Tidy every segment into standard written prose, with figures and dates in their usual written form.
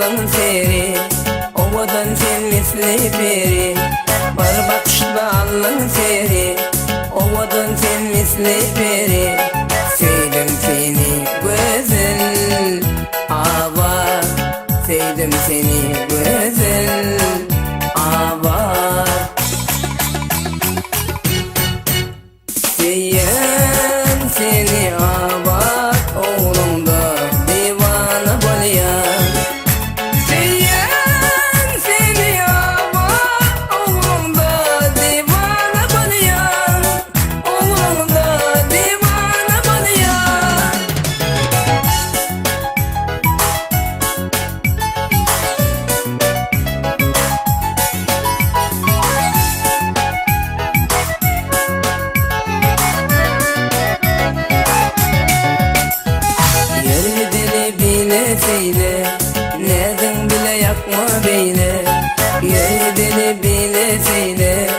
alın seri, ovadan sen misli peri. Bir bakışta alın seri, ovadan sen misli peri. Sevdim seni güzel avar, sevdim seni güzel avar. Seyen seni avar, oğlumda divana bolyan. Seyen seni avar, oğlumda divana bolyan, oğlumda divana bolyan. Yerini deli bile seyle, neden bile yakma beyle. Yerini deli bile seyle,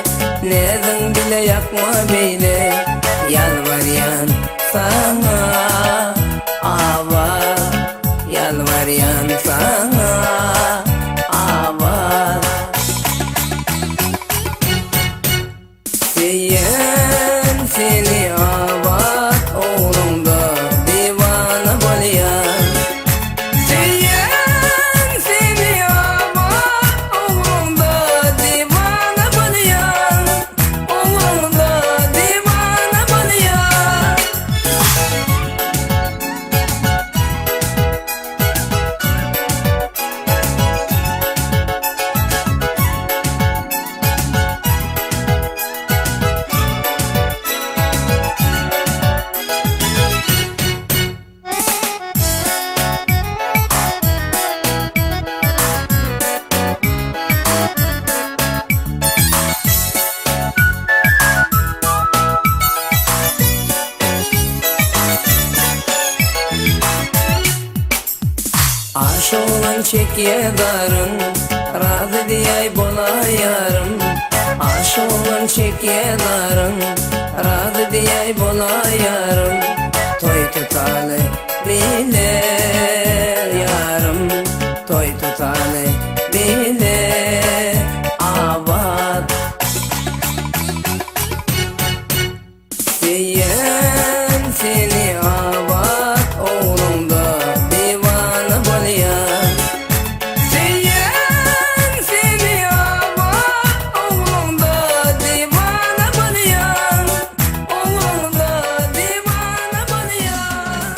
neden bile yakma beyle. Yalvaryan sana ava, yalvaryan sana ava. Seyen seni ava, oğlumda divana bolyan. Seyen seni ava, oğlumda divana bolyan, oğlumda divana bolyan. Aşk olan çekiye darın, razı diyey bola yarım. Aşk olan çekiye darın, razı diyey bola yarım. Toy tutalı bile yarım, toy tutalı bile avat. Seyen seni avat, oğlumda divana bolyan. Seyen seni avat, oğlumda divana bolyan, oğlumda divana bolyan.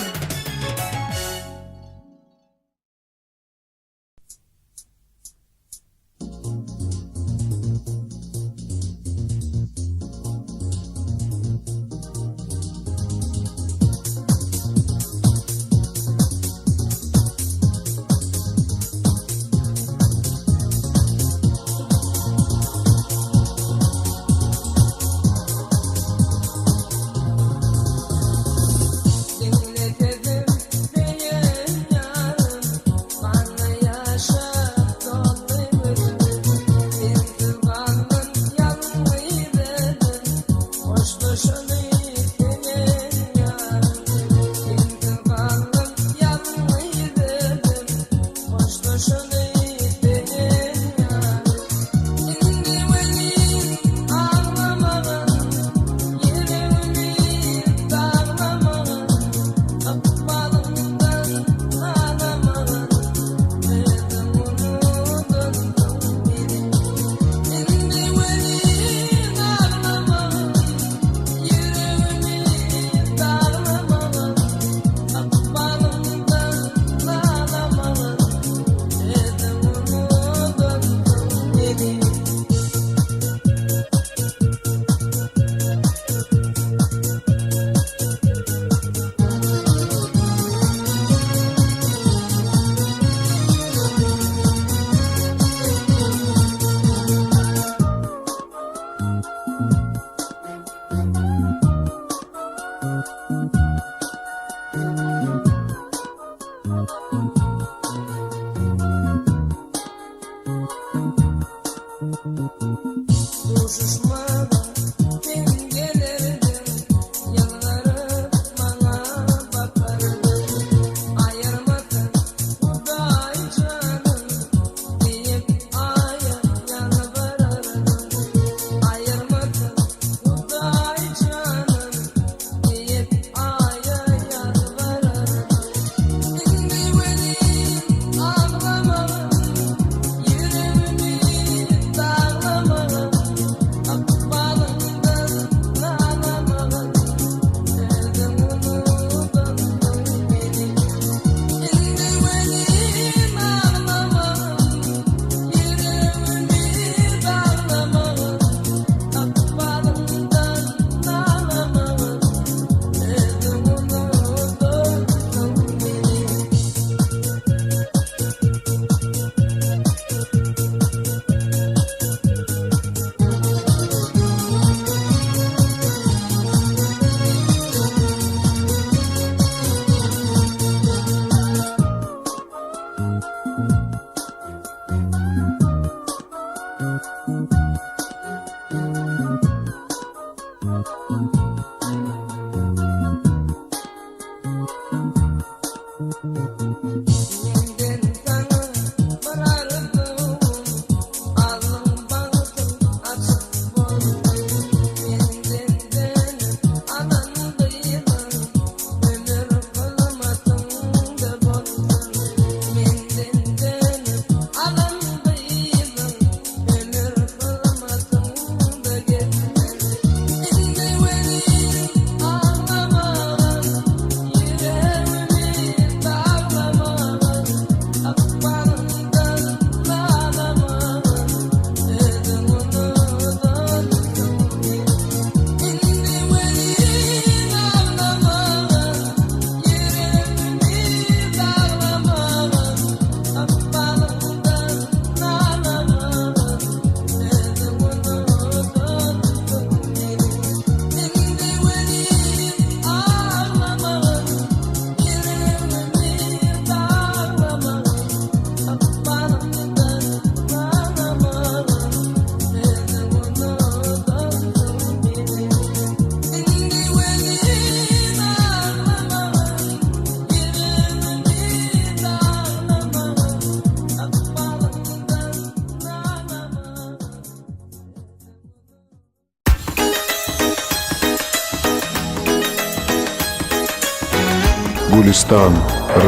Gulistan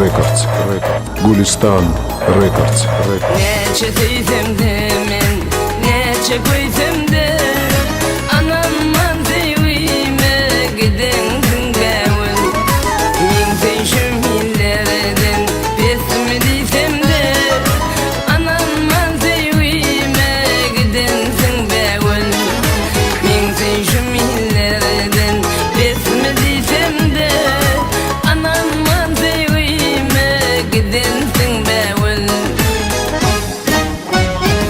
Records. Gulistan Records. Neçe tüytemde men, neçe koytemde anamman sevime gidendin gavul. Min teşüm hillerden besmi disemde anamman sevime gidendin gavul. Min teşüm hillerden besmi disemde anamman sevime gidendin gavul.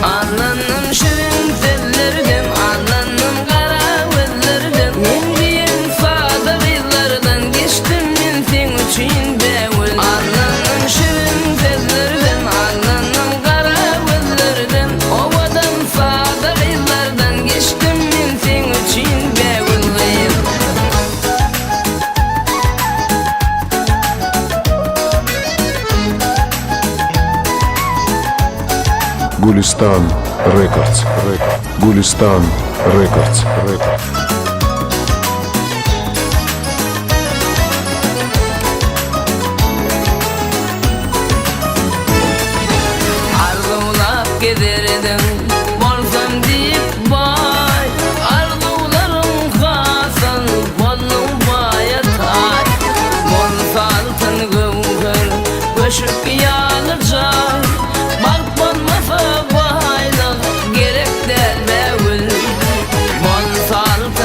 Ağlanım şirin tellerden, ağlanım karavullardan. Men diyen fadavlardan geçtim men sen üçün bevul. Ağlanım şirin tellerden, ağlanım karavullardan. Ovadan fadavlardan geçtim men sen üçün bevul. Gulistan Records. Gulistan Records. Arzuulap giderdim bolsam deyip bay. Arzularım hasan bolum bayatay. Bolsa altın gövher köşük yanacak. Bak bolmasa baylar gerek der bevül. Bolsa altın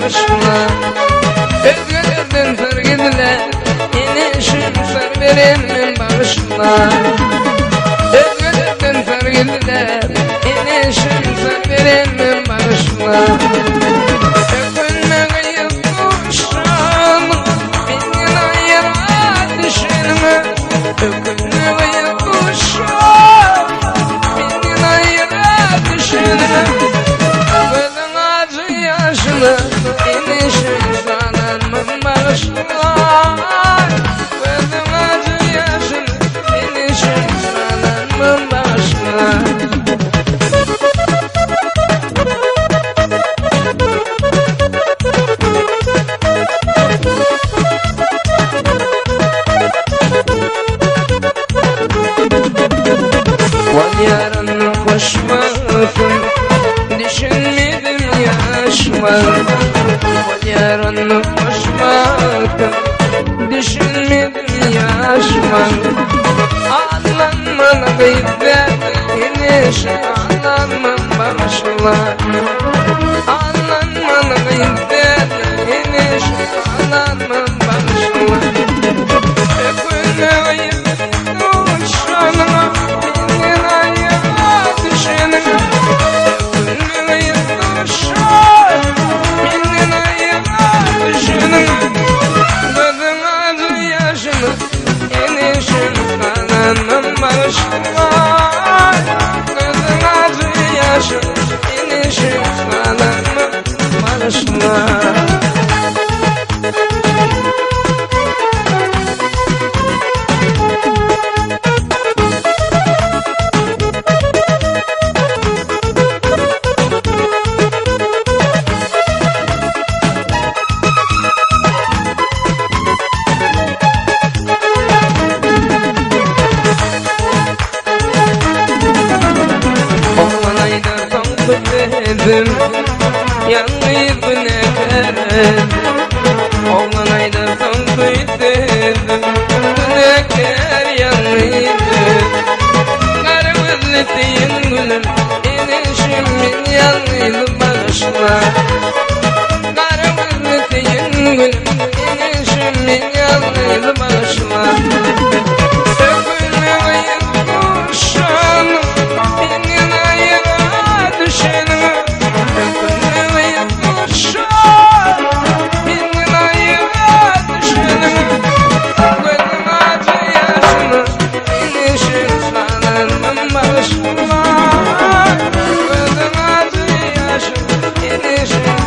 bağışla. Özgürlükten sergediler, inişim sar verelim bağışla. Özgürlükten sergediler, inişim sar verelim bağışla. Öpünme kıyıp kuşan, beni ayıra düşünme. Öpünme kıyıp kuşan, beni ayıra düşünme. Gözün acı yaşlı, inişim sananmam bağışla. Gözün acı yaşlı, inişim sananmam bağışla. Yarın koşmasın, düşünmedim yaşmasın. Yarın koşmasın, düşünmedim yaşmasın. Anlanmalı gıydet, inişim anlanmam bağışla. Anlanmalı gıydet, inişim anlanmam bağışla. Öpünme gıydet kuşanına, dedim, yanmayıp ne kerim. Oğlan ayda son dedim, ne ker yanmaydı. Kara gözletiğin gülüm, inişimin yanıydı bağışla. Kara gözletiğin gülüm, inişimin yanıydı bağışla. Öpülme kıyıp kuşan, benim ayıra düşenime. Öpülme kıyıp kuşan, benim ayıra düşenime. Gözüm acı yaşına, inişim sananmam bağışla. Gözüm acı yaşına, inişim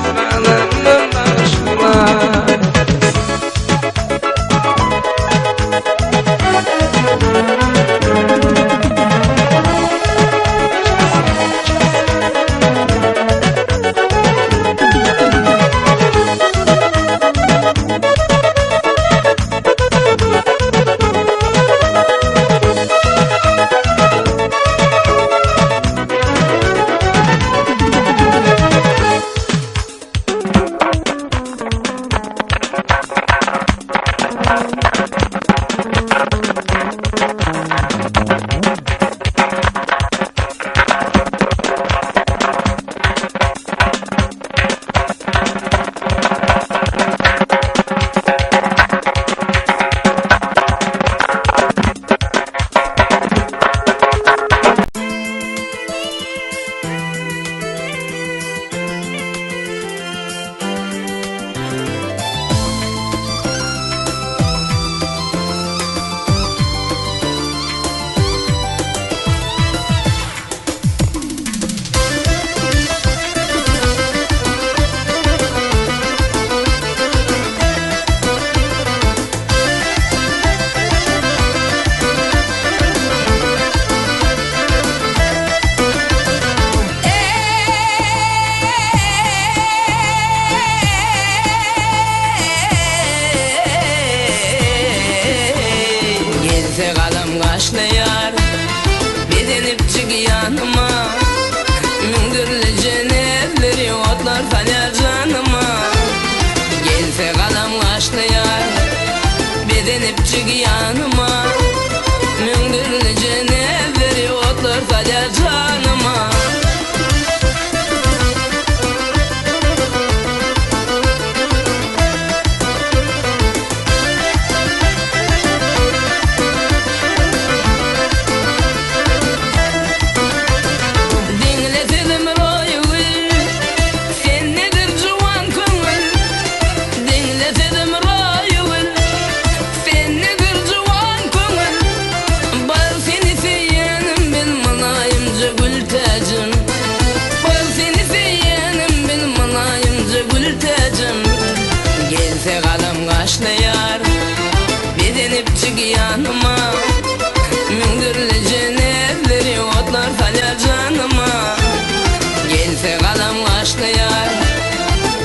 başlayar.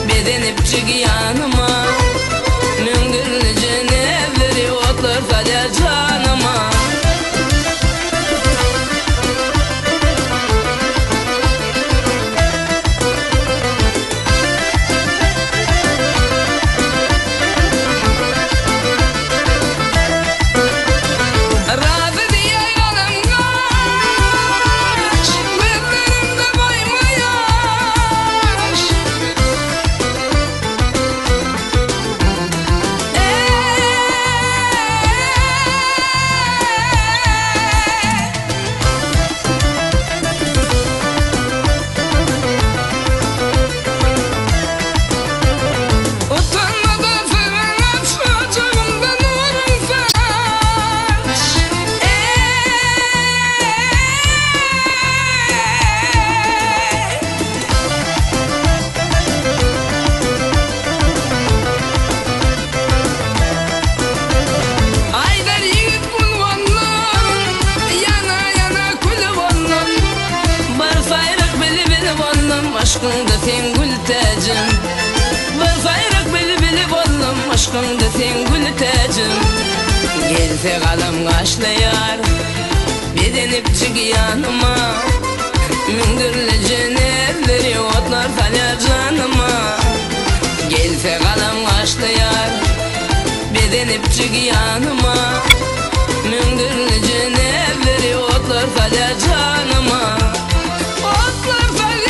Bedenip çık yanıma, müngürlü cenevleri otlar kalır canıma. Aşkında sen gül tacım, var bayrak bili bili bollum. Aşkında sen gül tacım, gelse kalam kaşlayar. Bedenip çık yanıma, müngürlü cenevleri otlar kalır canıma. Gelse kalam kaşlayar, bedenip çık yanıma, müngürlü cenevleri otlar kalır canıma. Otlar kalır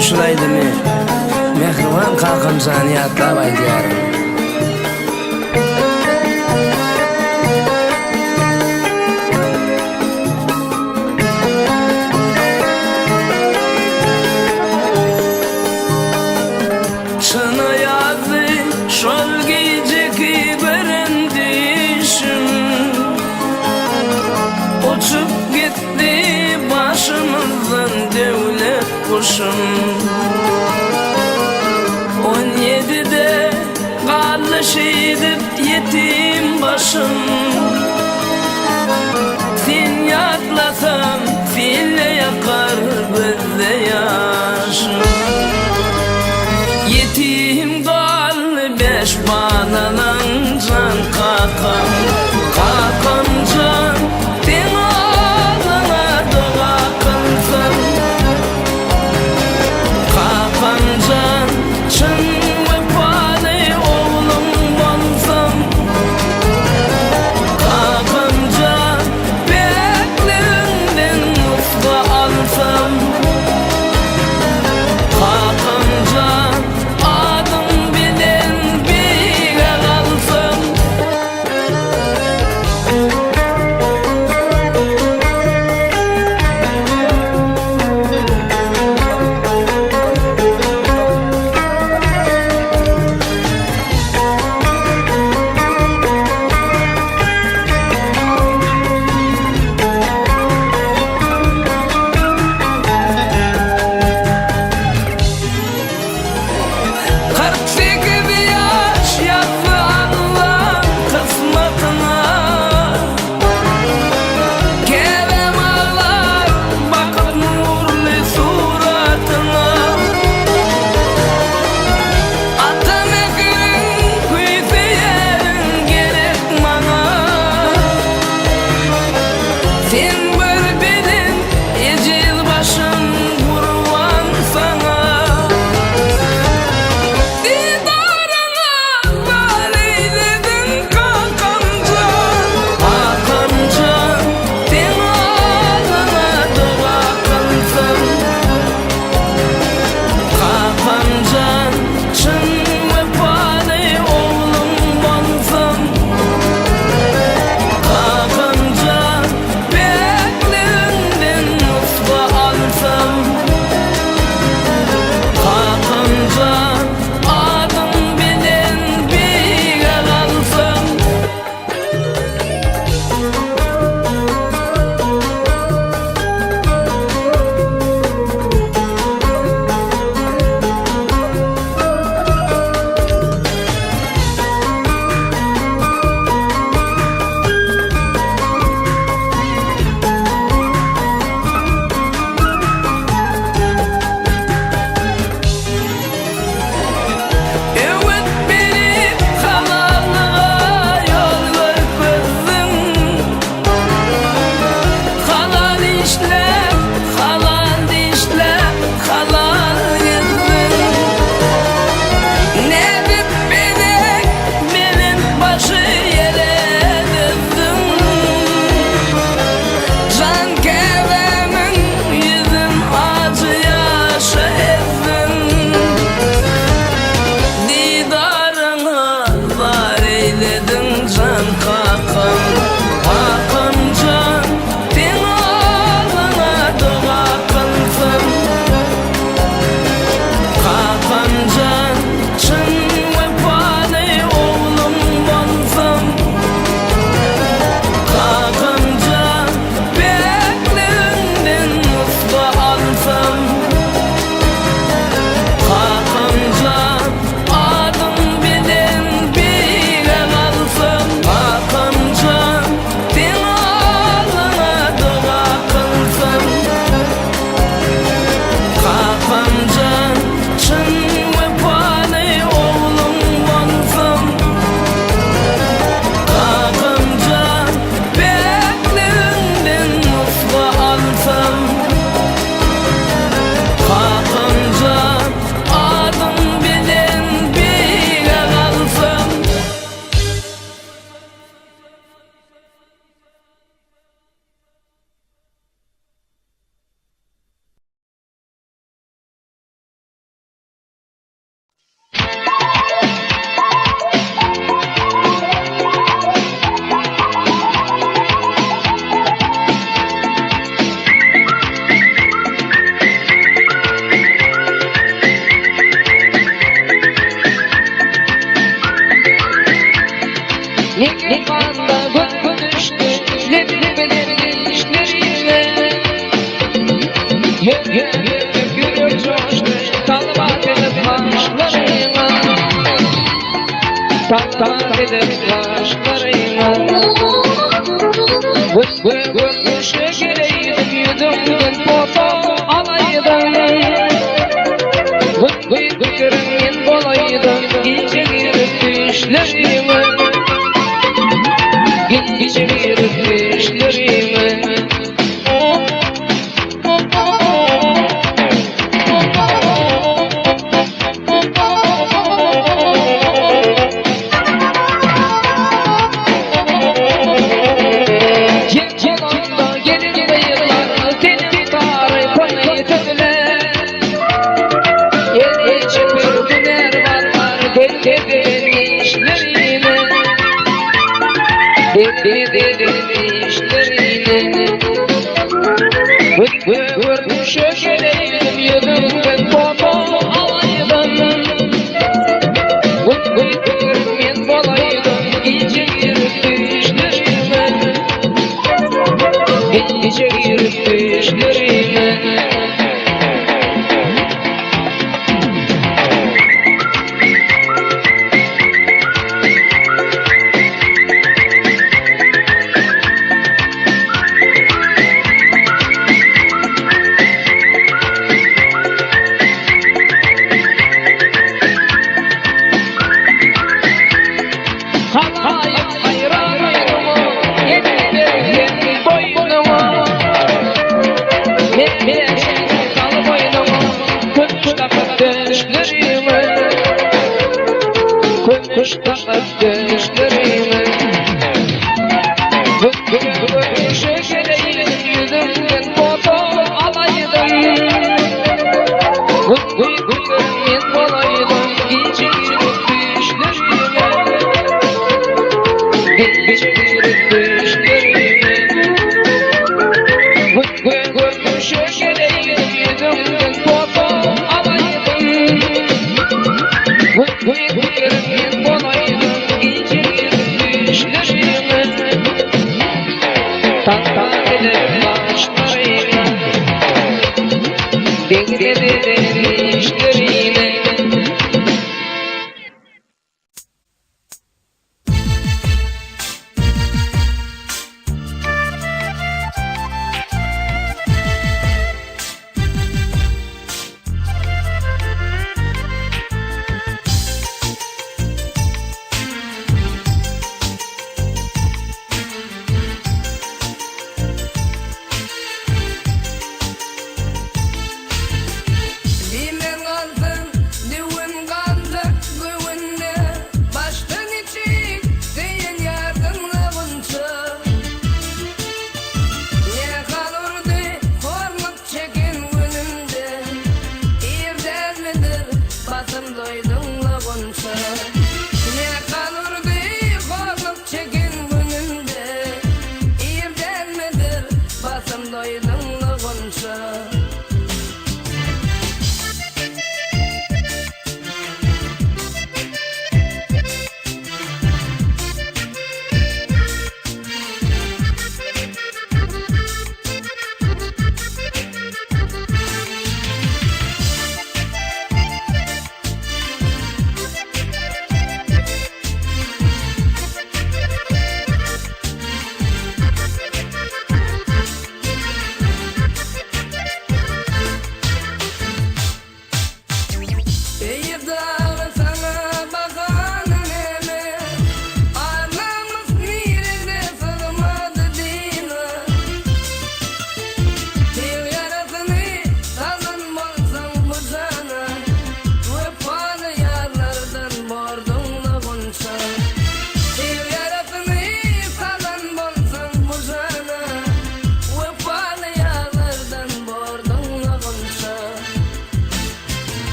şulaydymı? Mehriban kakam yatlap aýdýarym. Çana yazdı şol geceki berendişim, uçup gitti başımızdan devlet kuşum. 17'de kaldı şehidip yetim başım. Sen yatlasam fille yakar bizde yaşım. Yetim kaldı 5 banadan can kakam. Kakam can den ağzına dua kılsın. Kakam can çın vefalı oğlum bolsam. Kakam can beklerinden Yürek coştu Talvat edip başlarına Talvat edip başlarına Vıkmışa gireydim yüzümden foto alaydım Vıkırımın bolaydım gece girip düşlerime Gece girip düşlerime Vurmuşa gireydim yüzümden foto alaydım Vıkırımın bolaydım gece girip düşlerime Gece girip düşlerime Halayım hayranıyım Yedirim boynumu Meşin kal boynumu Kuş takıp düşlerime Kuş takıp düşlerime Vıkmışa gireydim yüzümden foto alaydım Vıkırımın bolaydım gece girip düşlerime Gece girip düşlerime Vıkmışa gireydim yüzümden foto alaydım Vıkırımın bolaydım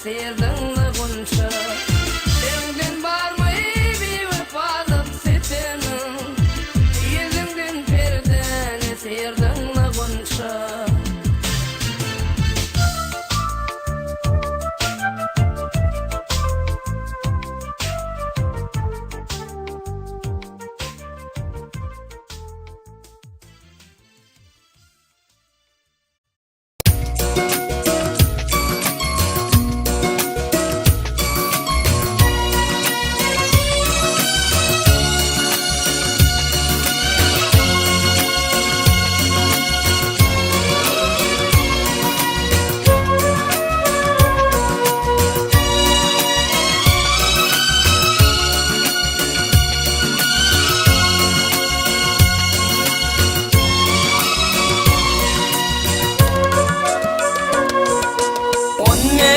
serdin gunça. Senden barmy bir vefalık setenin, yüzünden perdeni serdin gunça.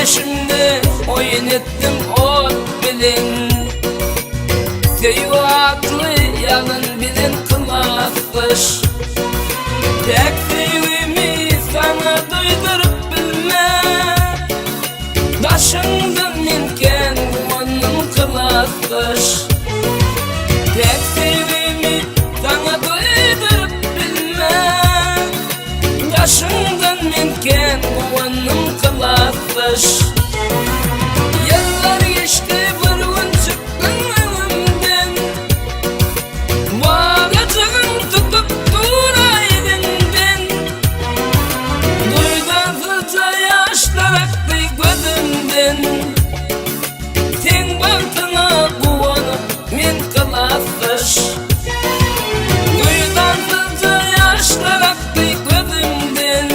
Şimdi oyun ettim ot bilin, Teyva aklı yalın bilin kılaftış. Tek sevimi sana duydurup bilme, Daşındım minken onun kılaftış. Tek sevimi sana duydurup bilme, Daşındım minken onun kılaftış. Yıllar geçti vurgun çıktın önümden, Varacağım tutup duraydından. Duydan fırça yaşlar aktı gözümden, Sen baktına kuvanıp men kılaftış. Duydan fırça yaşlar aktı gözümden,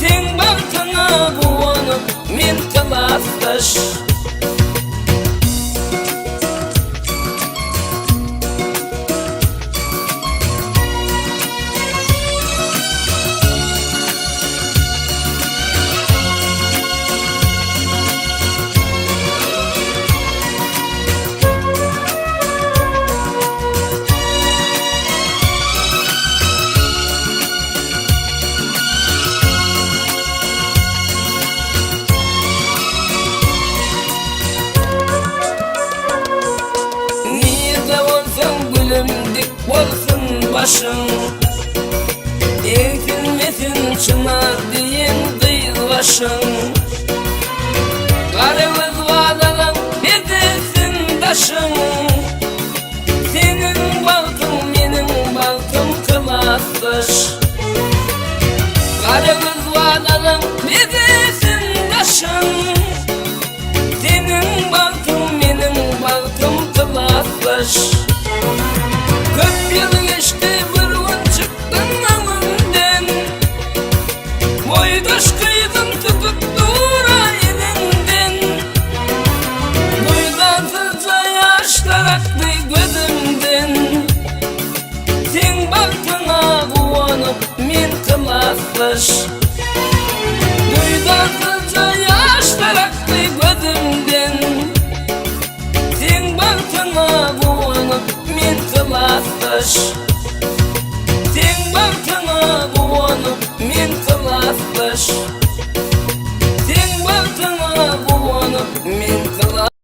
Sen baktına kuvanıp men kılaftış. Dik bolsun başın, ekilmesin çınar diyen kıyılbaşın. Karımız vadalan bedesin taşın, Senin balkın benim balkım kılaftış. Karımız vadalan bedesin taşın, Senin balkın benim balkım kılaftış. Köp yıl geçti vurgun çıktın önümden, Boydaş kıydın tutup duraydından. Duydan fırça yaşlar aktı gözümden, Sen baktına kuvanıp men kılaftış. Duydan fırça yaşlar aktı gözümden, Sen baktına kuvanıp men kılaftış. Sen baktına kuvanıp men kılaftış.